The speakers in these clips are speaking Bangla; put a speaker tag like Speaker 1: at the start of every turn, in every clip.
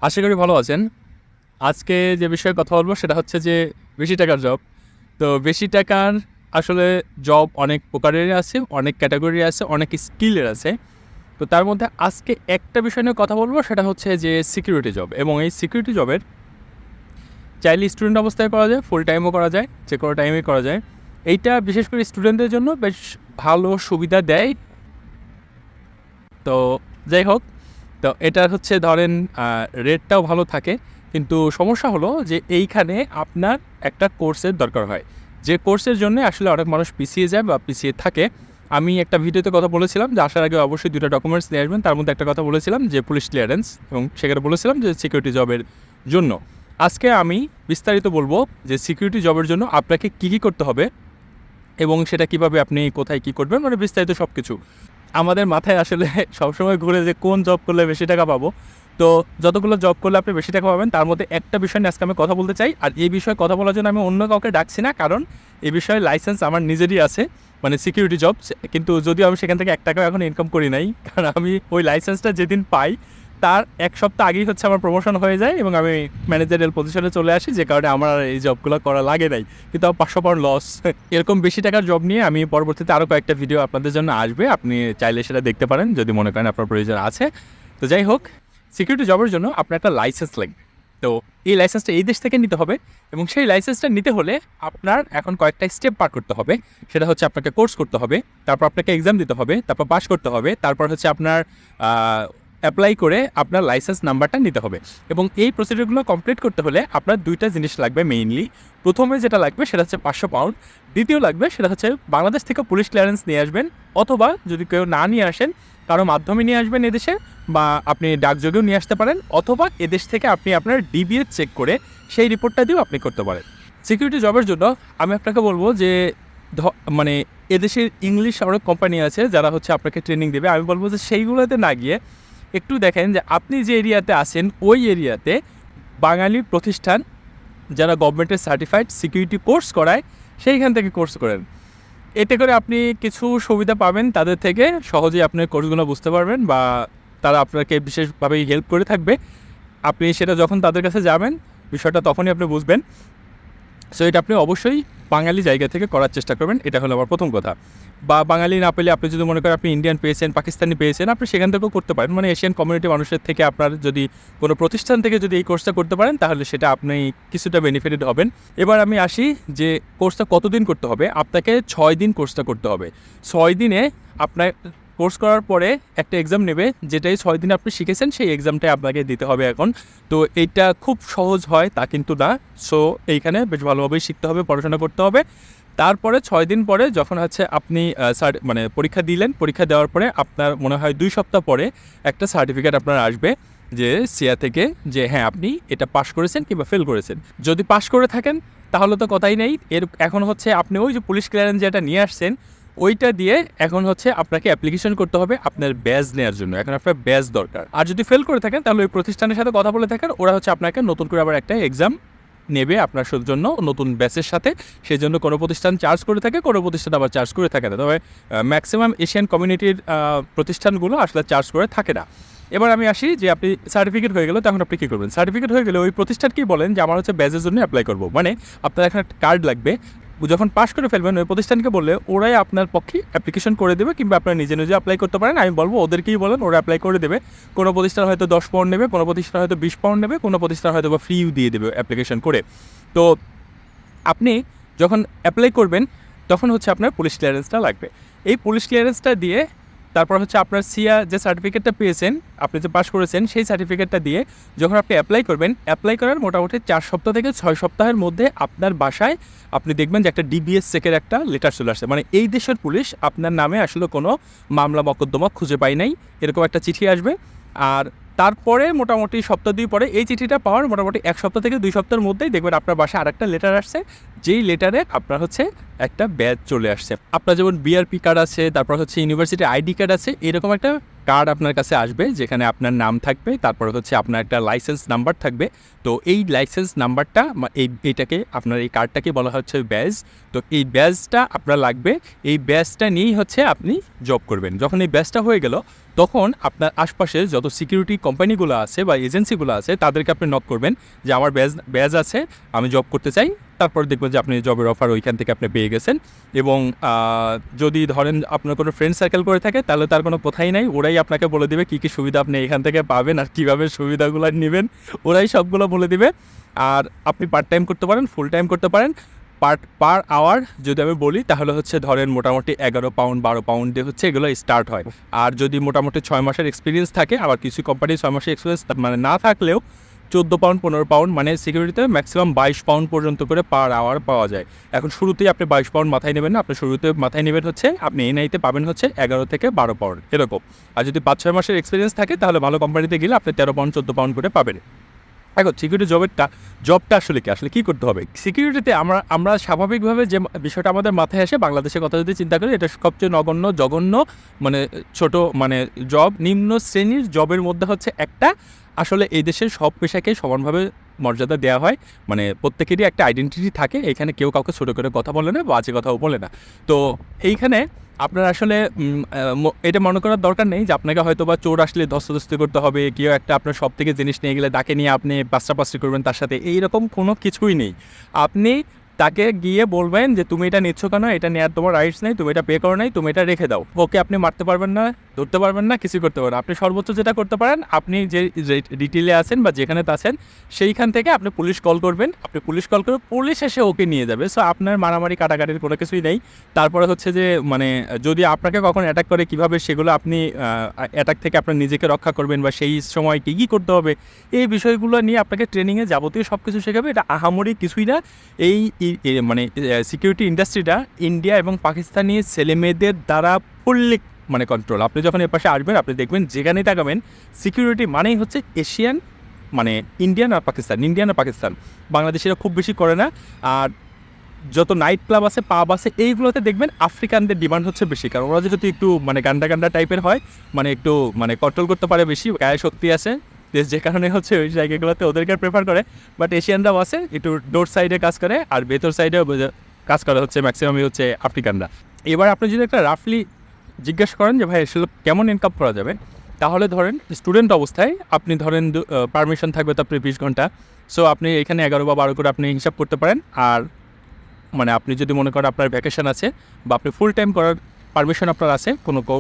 Speaker 1: আশা করি ভালো আছেন। আজকে যে বিষয়ে কথা বলবো সেটা হচ্ছে যে বেশি টাকার জব। তো বেশি টাকার আসলে জব অনেক প্রকারেরই আছে, অনেক ক্যাটাগরি আছে, অনেক স্কিলের আছে। তো তার মধ্যে আজকে একটা বিষয় নিয়ে কথা বলবো সেটা হচ্ছে যে সিকিউরিটি জব, এবং এই সিকিউরিটি জবের চাইলে স্টুডেন্ট অবস্থায় করা যায়, ফুল টাইমও করা যায়, যে কোনো টাইমেই করা যায়। এইটা বিশেষ করে স্টুডেন্টদের জন্য বেশ ভালো সুবিধা দেয়। তো যাই হোক, তো এটার হচ্ছে ধরেন রেটটাও ভালো থাকে, কিন্তু সমস্যা হলো যে এইখানে আপনার একটা কোর্সের দরকার হয়, যে কোর্সের জন্য আসলে অনেক মানুষ পিছিয়ে যায় বা পিছিয়ে থাকে। আমি একটা ভিডিওতে কথা বলেছিলাম যে আসার আগে অবশ্যই 2টা ডকুমেন্টস নিয়ে আসবেন। তার মধ্যে একটা কথা বলেছিলাম যে পুলিশ ক্লিয়ারেন্স, এবং সেখানে বলেছিলাম যে সিকিউরিটি জবের জন্য। আজকে আমি বিস্তারিত বলবো যে সিকিউরিটি জবের জন্য আপনাকে কী কী করতে হবে এবং সেটা কিভাবে আপনি কোথায় কী করবেন, মানে বিস্তারিত সব কিছু। আমাদের মাথায় আসলে সবসময় ঘুরে যে কোন জব করলে বেশি টাকা পাবো। তো যতগুলো জব করলে আপনি বেশি টাকা পাবেন তার মধ্যে একটা বিষয় নিয়ে আজকে আমি কথা বলতে চাই। আর এই বিষয়ে কথা বলার জন্য আমি অন্য কাউকে ডাকছি না, কারণ এই বিষয়ে লাইসেন্স আমার নিজেরই আছে, মানে সিকিউরিটি জব। কিন্তু যদিও আমি সেখান থেকে 1 টাকাও এখন ইনকাম করি নাই, কারণ আমি ওই লাইসেন্সটা যেদিন পাই তার 1 সপ্তাহ আগেই হচ্ছে আমার প্রমোশন হয়ে যায় এবং আমি ম্যানেজারিয়াল পজিশনে চলে আসি, যে কারণে আমার আর এই জবগুলো করা লাগে নাই। কিন্তু আমার 500 পাউন্ড লস। এরকম বেশি টাকার জব নিয়ে আমি পরবর্তীতে আরও কয়েকটা ভিডিও আপনাদের জন্য আসবে, আপনি চাইলে সেটা দেখতে পারেন যদি মনে করেন আপনার প্রয়োজন আছে। তো যাই হোক, সিকিউরিটি জবের জন্য আপনার একটা লাইসেন্স লাগবে। তো এই লাইসেন্সটা এই দেশ থেকে নিতে হবে, এবং সেই লাইসেন্সটা নিতে হলে আপনার এখন কয়েকটা স্টেপ পার করতে হবে। সেটা হচ্ছে আপনাকে কোর্স করতে হবে, তারপর আপনাকে এক্সাম দিতে হবে, তারপর পাস করতে হবে, তারপর হচ্ছে আপনার অ্যাপ্লাই করে আপনার লাইসেন্স নাম্বারটা নিতে হবে। এবং এই প্রসিডিউরগুলো কমপ্লিট করতে হলে আপনার 2টা জিনিস লাগবে মেইনলি। প্রথমে যেটা লাগবে সেটা হচ্ছে 500 পাউন্ড। দ্বিতীয় লাগবে সেটা হচ্ছে বাংলাদেশ থেকে পুলিশ ক্লিয়ারেন্স নিয়ে আসবেন, অথবা যদি কেউ না নিয়ে আসেন কারো মাধ্যমে নিয়ে আসবেন এদেশে, বা আপনি ডাকযোগেও নিয়ে আসতে পারেন, অথবা এদেশ থেকে আপনি আপনার ডিবিএস চেক করে সেই রিপোর্টটা দিয়েও আপনি করতে পারেন। সিকিউরিটি জবের জন্য আমি আপনাকে বলবো যে মানে এদেশের ইংলিশ অনেক কোম্পানি আছে যারা হচ্ছে আপনাকে ট্রেনিং দেবে। আমি বলবো যে সেইগুলোতে না গিয়ে একটু দেখেন যে আপনি যে এরিয়াতে আছেন ওই এরিয়াতে বাঙালি প্রতিষ্ঠান যারা গভর্নমেন্টের সার্টিফাইড সিকিউরিটি কোর্স করায়, সেইখান থেকে কোর্স করেন। এতে করে আপনি কিছু সুবিধা পাবেন তাদের থেকে, সহজেই আপনার কোর্সগুলো বুঝতে পারবেন, বা তারা আপনাকে বিশেষভাবে হেল্প করে থাকবে। আপনি সেটা যখন তাদের কাছে যাবেন বিষয়টা তখনই আপনি বুঝবেন। সো এটা আপনি অবশ্যই বাঙালি জায়গা থেকে করার চেষ্টা করবেন, এটা হলো আমার প্রথম কথা। বা বাঙালি না পেলে আপনি যদি মনে করেন আপনি ইন্ডিয়ান পেয়েছেন, পাকিস্তানি পেয়েছেন, আপনি সেখান থেকেও করতে পারেন। মানে এশিয়ান কমিউনিটি মানুষের থেকে আপনার যদি কোনো প্রতিষ্ঠান থেকে যদি এই কোর্সটা করতে পারেন তাহলে সেটা আপনি কিছুটা বেনিফিটেড হবেন। এবার আমি আসি যে কোর্সটা কতদিন করতে হবে। আপনাকে 6 দিন কোর্সটা করতে হবে। 6 দিনে আপনার কোর্স করার পরে একটা এক্সাম নেবে, যেটাই 6 দিনে আপনি শিখেছেন সেই এক্সামটাই আপনাকে দিতে হবে এখন। তো এইটা খুব সহজ হয় তা কিন্তু না। সো এইখানে বেশ ভালোভাবেই শিখতে হবে, পড়াশোনা করতে হবে। তারপরে 6 দিন পরে যখন হচ্ছে আপনি মানে পরীক্ষা দিলেন, পরীক্ষা দেওয়ার পরে আপনার মনে হয় 2 সপ্তাহ পরে একটা সার্টিফিকেট আপনার আসবে যে সিয়া থেকে, যে হ্যাঁ আপনি এটা পাস করেছেন কিংবা ফেল করেছেন। যদি পাস করে থাকেন তাহলে তো কথাই নেই। এখন হচ্ছে আপনি ওই যে পুলিশ ক্লিয়ারেন্স যেটা নিয়ে আসছেন ওইটা দিয়ে এখন হচ্ছে আপনাকে অ্যাপ্লিকেশন করতে হবে আপনার ব্যাজ নেওয়ার জন্য। এখন আপনার ব্যাজ দরকার। আর যদি ফেল করে থাকেন তাহলে ওই প্রতিষ্ঠানের সাথে কথা বলে থাকেন, ওরা হচ্ছে আপনাকে নতুন করে আবার একটা এক্সাম নেবে আপনার জন্য নতুন ব্যাচের সাথে। সেই জন্য কোনো প্রতিষ্ঠান চার্জ করে থাকে, কোনো প্রতিষ্ঠান আবার চার্জ করে থাকে না। তবে ম্যাক্সিমাম এশিয়ান কমিউনিটির প্রতিষ্ঠানগুলো আসলে চার্জ করে থাকে না। এবার আমি আসি যে আপনি সার্টিফিকেট হয়ে গেল, তখন আপনি কী করবেন। সার্টিফিকেট হয়ে গেলে ওই প্রতিষ্ঠানকেই বলেন যে আমার হচ্ছে ব্যাচের জন্য অ্যাপ্লাই করবো, মানে আপনার এখানে একটা কার্ড লাগবে। যখন পাস করে ফেলবেন ওই প্রতিষ্ঠানকে বললে ওরাই আপনার পক্ষে অ্যাপ্লিকেশন করে দেবে, কিংবা আপনারা নিজে নিজে অ্যাপ্লাই করতে পারেন। আমি বলবো ওদেরকেই বলেন, ওরা অ্যাপ্লাই করে দেবে। কোনো প্রতিষ্ঠান হয়তো 10 পাউন্ড নেবে, কোনো প্রতিষ্ঠান হয়তো 20 পাউন্ড নেবে, কোনো প্রতিষ্ঠান হয়তো বা ফ্রিও দিয়ে দেবে অ্যাপ্লিকেশন করে। তো আপনি যখন অ্যাপ্লাই করবেন তখন হচ্ছে আপনার পুলিশ ক্লিয়ারেন্সটা লাগবে। এই পুলিশ ক্লিয়ারেন্সটা দিয়ে তারপর হচ্ছে আপনার সিয়া যে সার্টিফিকেটটা পেয়েছেন, আপনি যে পাস করেছেন সেই সার্টিফিকেটটা দিয়ে যখন আপনি অ্যাপ্লাই করবেন, অ্যাপ্লাই করার মোটামুটি 4 সপ্তাহ থেকে 6 সপ্তাহের মধ্যে আপনার বাসায় আপনি দেখবেন যে একটা ডিবিএস চেকের একটা লেটার চলে আসছে। মানে এই দেশের পুলিশ আপনার নামে আসলে কোনো মামলা মকদ্দমা খুঁজে পায় নাই, এরকম একটা চিঠি আসবে। আর তারপরে মোটামুটি সপ্তাহ 2 পরে এই চিঠিটা পাওয়ার মোটামুটি 1 সপ্তাহ থেকে 2 সপ্তাহের মধ্যেই দেখবেন আপনার বাসায় আরেকটা লেটার আসছে, যেই লেটারে আপনার হচ্ছে একটা ব্যাজ চলে আসছে। আপনার যেমন বিআরপি কার্ড আছে, তারপর হচ্ছে ইউনিভার্সিটি আইডি কার্ড আছে, এরকম একটা কার্ড আপনার কাছে আসবে, যেখানে আপনার নাম থাকবে, তারপর হচ্ছে আপনার একটা লাইসেন্স নাম্বার থাকবে। তো এই লাইসেন্স নাম্বারটা এইটাকে আপনার এই কার্ডটাকে বলা হচ্ছে ব্যাজ। তো এই ব্যাজটা আপনার লাগবে, এই ব্যাজটা নিয়েই হচ্ছে আপনি জব করবেন। যখন এই ব্যাজটা হয়ে গেল, তখন আপনার আশপাশে যত সিকিউরিটি কোম্পানিগুলো আছে বা এজেন্সিগুলো আছে তাদেরকে আপনি নক করবেন যে আমার ব্যাজ আছে, আমি জব করতে চাই। তারপর দেখবেন যে আপনি জবের অফার ওইখান থেকে আপনি পেয়ে গেছেন। এবং যদি ধরেন আপনার কোনো ফ্রেন্ড সার্কেল করে থাকে, তাহলে তার কোনো কথাই নাই, ওরাই আপনাকে বলে দিবে কী কী সুবিধা আপনি এখান থেকে পাবেন আর কীভাবে সুবিধাগুলো নেবেন, ওরাই সবগুলো বলে দিবে। আর আপনি পার্ট টাইম করতে পারেন, ফুল টাইম করতে পারেন। পার আওয়ার যদি আমি বলি, তাহলে হচ্ছে ধরেন মোটামুটি 11 পাউন্ড 12 পাউন্ড দিয়ে হচ্ছে এগুলো স্টার্ট হয়। আর যদি মোটামুটি 6 মাসের এক্সপিরিয়েন্স থাকে, আবার কিছু কোম্পানি 6 মাসের এক্সপিরিয়েন্স মানে না থাকলেও 14 পাউন্ড 15 পাউন্ড, মানে সিকিউরিটিতে ম্যাক্সিমাম 22 পাউন্ড পর্যন্ত করে পার আওয়ার পাওয়া যায়। এখন শুরুতেই আপনি 22 পাউন্ড মাথায় নেবেন না, আপনি শুরুতে মাথায় নেবেন হচ্ছে আপনি এনআইতে পাবেন হচ্ছে 11 থেকে 12 পাউন্ড এরকম। আর যদি 5-6 মাসের এক্সপিরিয়েন্স থাকে, তাহলে ভালো কোম্পানিতে গেলে আপনি 13 পাউন্ড 14 পাউন্ড করে পাবেন। এখন সিকিউরিটি জবটা আসলে কী করতে হবে সিকিউরিটিতে? আমরা স্বাভাবিকভাবে যে বিষয়টা আমাদের মাথায় আসে, বাংলাদেশের কথা যদি চিন্তা করি, এটা সবচেয়ে জঘন্য মানে ছোট মানে জব, নিম্ন শ্রেণীর জবের মধ্যে হচ্ছে একটা। আসলে এই দেশের সব পেশাকে সমানভাবে মর্যাদা দেওয়া হয়, মানে প্রত্যেকেরই একটা আইডেন্টিটি থাকে। এখানে কেউ কাউকে ছোটো করে কথা বলে না, বাজে কথাও বলে না। তো এইখানে আপনার আসলে এটা মনে করার দরকার নেই যে আপনাকে হয়তো বা চোর আসলে ধস্তাধস্তি করতে হবে, কেউ একটা আপনার সব থেকে জিনিস নিয়ে গেলে তাকে নিয়ে আপনি পাশাপাশি করবেন তার সাথে, এইরকম কোনো কিছুই নেই। আপনি তাকে গিয়ে বলবেন যে তুমি এটা নিচ্ছ কেন, এটা নেওয়ার তোমার রাইটস নেই, তুমি এটা পে করো নাই, তুমি এটা রেখে দাও। ওকে আপনি মারতে পারবেন না, ধরতে পারবেন না, কিছু করতে পারেন। আপনি সর্বোচ্চ যেটা করতে পারেন, আপনি যে ডিটেলে আছেন বা যেখানে আছেন সেইখান থেকে আপনি পুলিশ কল করবেন। আপনি পুলিশ কল করে পুলিশ এসে ওকে নিয়ে যাবে। সো আপনার মারামারি কাটাকাটির কোনো কিছুই নেই। তারপরে হচ্ছে যে মানে যদি আপনাকে কখন অ্যাটাক করে, কীভাবে সেগুলো আপনি অ্যাটাক থেকে আপনার নিজেকে রক্ষা করবেন বা সেই সময় কী কী করতে হবে, এই বিষয়গুলো নিয়ে আপনাকে ট্রেনিংয়ে যাবতীয় সব কিছু শেখাবে। এটা আহামরি কিছুই না। এই মানে সিকিউরিটি ইন্ডাস্ট্রিটা ইন্ডিয়া এবং পাকিস্তানি ছেলেমেয়েদের দ্বারা ফুললি মানে কন্ট্রোল। আপনি যখন এর পাশে আসবেন, আপনি দেখবেন যেখানেই তাকাবেন সিকিউরিটি মানেই হচ্ছে এশিয়ান, মানে ইন্ডিয়ান আর পাকিস্তান। বাংলাদেশিরা খুব বেশি করে না। আর যত নাইট ক্লাব আছে, পাব আছে, এইগুলোতে দেখবেন আফ্রিকানদের ডিমান্ড হচ্ছে বেশি, কারণ ওরা যেহেতু একটু মানে গান্ডা টাইপের হয়, মানে একটু মানে কন্ট্রোল করতে পারে বেশি, গায়ে শক্তি আছে, যে কারণে হচ্ছে ওই জায়গাগুলোতে ওদেরকে প্রেফার করে। বাট এশিয়ানরাও আছে, একটু ডোর সাইডে কাজ করে, আর ভেতর সাইডে কাজ করে হচ্ছে ম্যাক্সিমামই হচ্ছে আফ্রিকানরা। এবার আপনি যদি একটা রাফলি জিজ্ঞেস করেন যে ভাই আসলে কেমন ইনকাম করা যাবে, তাহলে ধরেন স্টুডেন্ট অবস্থায় আপনি ধরেন পারমিশন থাকবে তো আপনি 20 ঘন্টা। সো আপনি এখানে 11 বা 12 করে আপনি হিসাব করতে পারেন। আর মানে আপনি যদি মনে করেন আপনার ভ্যাকেশন আছে বা আপনি ফুল টাইম করার পারমিশন আপনার আছে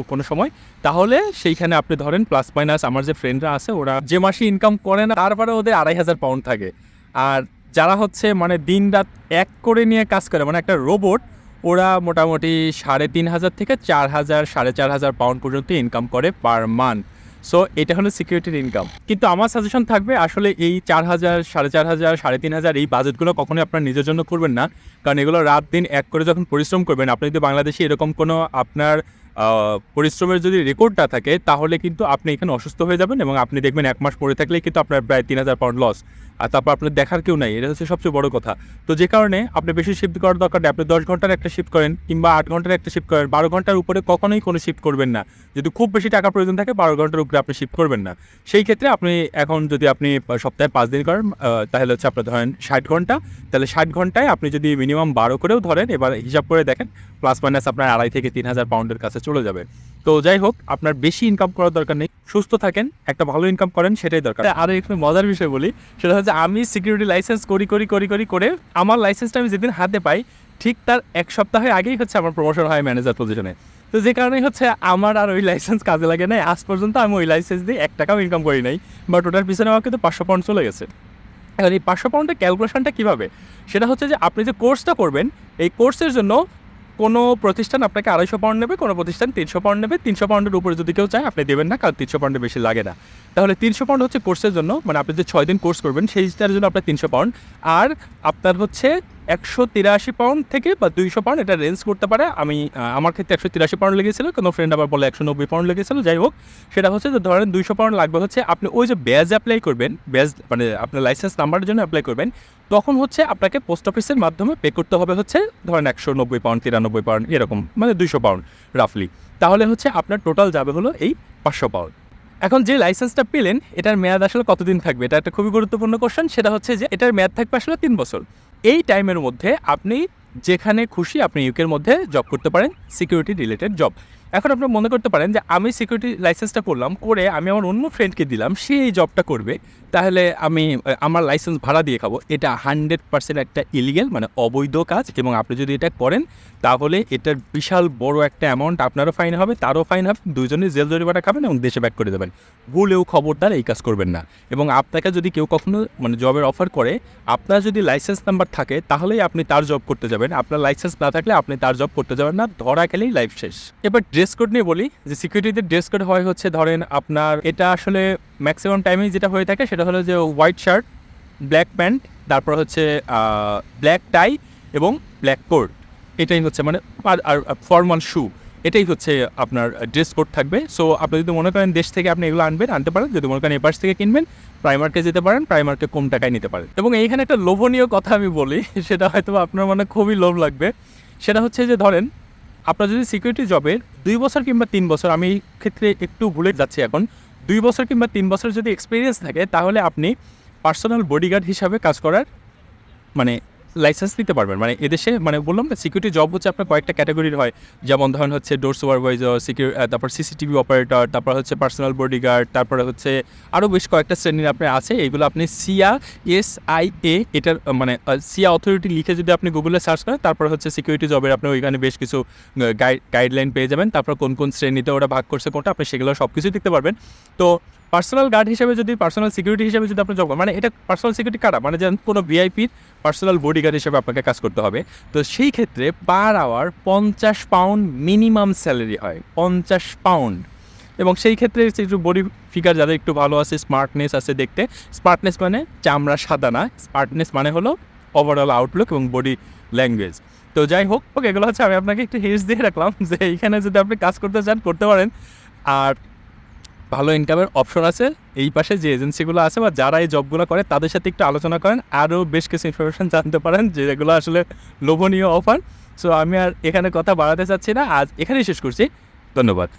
Speaker 1: কোনো সময়, তাহলে সেইখানে আপনি ধরেন প্লাস মাইনাস, আমার যে ফ্রেন্ডরা আছে ওরা যে মাসে ইনকাম করে না, তারপরে ওদের 2500 পাউন্ড থাকে। আর যারা হচ্ছে মানে দিন রাত এক করে নিয়ে কাজ করে, মানে একটা রোবট, ওরা মোটামুটি 3500 থেকে 4000 4500 পাউন্ড পর্যন্ত ইনকাম করে পার মান্থ। সো এটা হলো সিকিউরিটির ইনকাম। কিন্তু আমার সাজেশন থাকবে আসলে এই 4000 4500 3500 এই বাজেটগুলো কখনোই আপনার নিজের জন্য করবেন না, কারণ এগুলো রাত দিন এক করে যখন পরিশ্রম করবেন, আপনি যদি বাংলাদেশে এরকম কোনো আপনার পরিশ্রমের যদি রেকর্ডটা থাকে, তাহলে কিন্তু আপনি এখানে অসুস্থ হয়ে যাবেন এবং আপনি দেখবেন 1 মাস পরে থাকলেই কিন্তু আপনার প্রায় 3000 পাউন্ড লস। আর তারপর আপনার দেখার কেউ নাই, এটা হচ্ছে সবচেয়ে বড় কথা। তো যে কারণে আপনি বেশি শিফট করার দরকার নেই। আপনি 10 ঘন্টার একটা শিফট করেন কিংবা 8 ঘন্টার একটা শিফট করেন, 12 ঘন্টার উপরে কখনোই কোনো শিফট করবেন না। যদি খুব বেশি টাকার প্রয়োজন থাকে, 12 ঘন্টার উপরে আপনি শিফট করবেন না। সেই ক্ষেত্রে আপনি এখন যদি আপনি সপ্তাহে 5 দিন করেন, তাহলে হচ্ছে আপনার ধরেন 60 ঘন্টা, তাহলে 60 ঘন্টায় আপনি যদি মিনিমাম 12 করেও ধরেন, এবার হিসাব করে দেখেন প্লাস মাইনাস আপনার 2.5 থেকে 3000 পাউন্ডের কাছে চলে যাবে। তো যাই হোক, আপনার বেশি ইনকাম করার দরকার নেই, সুস্থ থাকেন, একটা ভালো ইনকাম করেন, সেটাই দরকার। আর একটু মজার বিষয় বলি, সেটা হচ্ছে আমি সিকিউরিটি লাইসেন্স করে আমার লাইসেন্সটা আমি যেদিন হাতে পাই, ঠিক তার 1 সপ্তাহের আগেই হচ্ছে আমার প্রমোশন হয় ম্যানেজার পজিশনে। তো যে কারণেই হচ্ছে আমার আর ওই লাইসেন্স কাজে লাগে নাই। আজ পর্যন্ত আমি ওই লাইসেন্স দিয়ে 1 টাকাও ইনকাম করি নাই, বাট ওটার পিছনে আমার কিন্তু 500 পাউন্ড চলে গেছে। এখন এই 500 পাউন্ডের ক্যালকুলেশনটা কীভাবে? সেটা হচ্ছে যে আপনি যে কোর্সটা করবেন, এই কোর্সের জন্য কোনো প্রতিষ্ঠান আপনাকে 250 পাউন্ড নেবে, কোনো প্রতিষ্ঠান 300 পাউন্ড নেবে। 300 পাউন্ডের উপরে যদি কেউ চায় আপনি দেবেন না, কারণ 300 পাউন্ডের বেশি লাগে না। তাহলে 300 পাউন্ড হচ্ছে কোর্সের জন্য, মানে আপনি যে 6 দিন কোর্স করবেন সেইটার জন্য আপনার 300 পাউন্ড। আর আপনার হচ্ছে 183 পাউন্ড থেকে বা 200 পাউন্ড এটা রেঞ্জ করতে পারে। আমার ক্ষেত্রে 183 পাউন্ড লেগেছিল, কোনো ফ্রেন্ড আবার বলে 190 পাউন্ড লেগেছিল। যাই হোক, সেটা হচ্ছে যে ধরেন 200 পাউন্ড লাগবে হচ্ছে আপনি ওই যে ব্যাজ অ্যাপ্লাই করবেন, ব্যাজ মানে আপনার লাইসেন্স নাম্বারের জন্য অ্যাপ্লাই করবেন, তখন হচ্ছে আপনাকে পোস্ট অফিসের মাধ্যমে পে করতে হবে হচ্ছে ধরেন 190 পাউন্ড, 93 পাউন্ড এরকম, মানে 200 পাউন্ড রাফলি। তাহলে হচ্ছে আপনার টোটাল যাবে হলো এই 500 পাউন্ড। এখন যে লাইসেন্সটা পেলেন এটার মেয়াদ আসলে কতদিন থাকবে, এটা একটা খুবই গুরুত্বপূর্ণ কোশ্চেন। সেটা হচ্ছে যে এটার মেয়াদ থাকবে আসলে 3 বছর। এই টাইমের মধ্যে আপনি যেখানে খুশি আপনি ইউকের মধ্যে জব করতে পারেন, সিকিউরিটি রিলেটেড জব। এখন আপনি মনে করতে পারেন যে আমি সিকিউরিটি লাইসেন্সটা করলাম, করে আমি আমার অন্য ফ্রেন্ডকে দিলাম, সে এই জবটা করবে, তাহলে আমি আমার লাইসেন্স ভাড়া দিয়ে খাবো। এটা 100% একটা ইলিগেল, মানে অবৈধ কাজ। এবং আপনি যদি এটা করেন তাহলে এটার বিশাল বড় একটা অ্যামাউন্ট আপনারও ফাইন হবে, তারও ফাইন হবে, দুজনেই জেল জরিমানা খাবেন এবং দেশে ব্যাক করে দেবেন। ভুলেও খবরদার এই কাজ করবেন না। এবং আপনাকে যদি কেউ কখনো মানে জবের অফার করে, আপনার যদি লাইসেন্স নাম্বার থাকে তাহলেই আপনি তার জব করতে যাবেন, আপনার লাইসেন্স না থাকলে আপনি তার জব করতে যাবেন না, ধরা খেলেই লাইফ শেষ। এবার ড্রেস কোড নিয়ে বলি, যে সিকিউরিটিতে ড্রেস কোড হয় হচ্ছে ধরেন আপনার এটা আসলে ম্যাক্সিমাম টাইমেই যেটা হয়ে থাকে সেটা হলো যে হোয়াইট শার্ট, ব্ল্যাক প্যান্ট, তারপর হচ্ছে ব্ল্যাক টাই এবং ব্ল্যাক কোট, এটাই হচ্ছে মানে আর ফর্মাল শু, এটাই হচ্ছে আপনার ড্রেস কোড থাকবে। সো আপনি যদি মনে করেন দেশ থেকে আপনি এগুলো আনতে পারেন, যদি মনে করেন এপাশ থেকে কিনবেন প্রাইমার্কে যেতে পারেন, প্রাইমার্কে কম টাকায় নিতে পারেন। এবং এইখানে একটা লোভনীয় কথা আমি বলি, সেটা হয়তো আপনার মানে খুবই লোভ লাগবে। সেটা হচ্ছে যে ধরেন আপনার যদি সিকিউরিটি জবের 2 বছর কিংবা 3 বছর, আমি এই ক্ষেত্রে একটু ভুলে যাচ্ছি এখন, 2 বছর কিংবা 3 বছর যদি এক্সপিরিয়েন্স থাকে তাহলে আপনি পার্সোনাল বডিগার্ড হিসাবে কাজ করার মানে লাইসেন্স নিতে পারবেন। মানে এদেশে মানে বললাম না সিকিউরিটি জব হচ্ছে আপনার কয়েকটা ক্যাটাগরির হয়, যেমন ধরেন হচ্ছে ডোর সুপারভাইজার, তারপর সিসিটিভি অপারেটর, তারপর হচ্ছে পার্সোনাল বডিগার্ড, তারপরে হচ্ছে আরও বেশ কয়েকটা শ্রেণীর আপনার আছে। এইগুলো আপনি SIA এটার মানে সিয়া অথরিটি লিখে যদি আপনি গুগলে সার্চ করেন, তারপর হচ্ছে সিকিউরিটি জবের আপনি ওইখানে বেশ কিছু গাইডলাইন পেয়ে যাবেন। তারপর কোন কোন শ্রেণীতে ওরা ভাগ করছে কোনটা, আপনি সেগুলো সব কিছুই দেখতে পারবেন। তো পার্সোনাল গার্ড হিসেবে যদি পার্সোনাল সিকিউরিটি হিসেবে যদি আপনি জব করেন, মানে এটা পার্সোনাল সিকিউরিটি কারা, মানে যেন কোনো ভিআইপির পার্সোনাল বডিগার্ড হিসেবে আপনাকে কাজ করতে হবে। তো সেই ক্ষেত্রে per hour 50 pound minimum salary হয়, 50 পাউন্ড। এবং সেই ক্ষেত্রে একটু বডি ফিগার যাদের একটু ভালো আছে, স্মার্টনেস আছে দেখতে, স্মার্টনেস মানে চামড়া সাদা না, স্মার্টনেস মানে হলো ওভারঅল আউটলুক এবং বডি ল্যাঙ্গুয়েজ। তো যাই হোক, ওকে, এগুলো হচ্ছে আমি আপনাকে একটু হিন্টস দিয়ে রাখলাম যে এইখানে যদি আপনি কাজ করতে চান করতে পারেন। আর ভালো ইনকামের অপশন আছে এই পাশে যে এজেন্সিগুলো আছে বা যারা এই জবগুলো করে তাদের সাথে একটু আলোচনা করেন, আরও বেশ কিছু ইনফরমেশন জানতে পারেন যেগুলো আসলে লোভনীয় অফার। সো আমি আর এখানে কথা বাড়াতে চাচ্ছি না, আজ এখানেই শেষ করছি। ধন্যবাদ।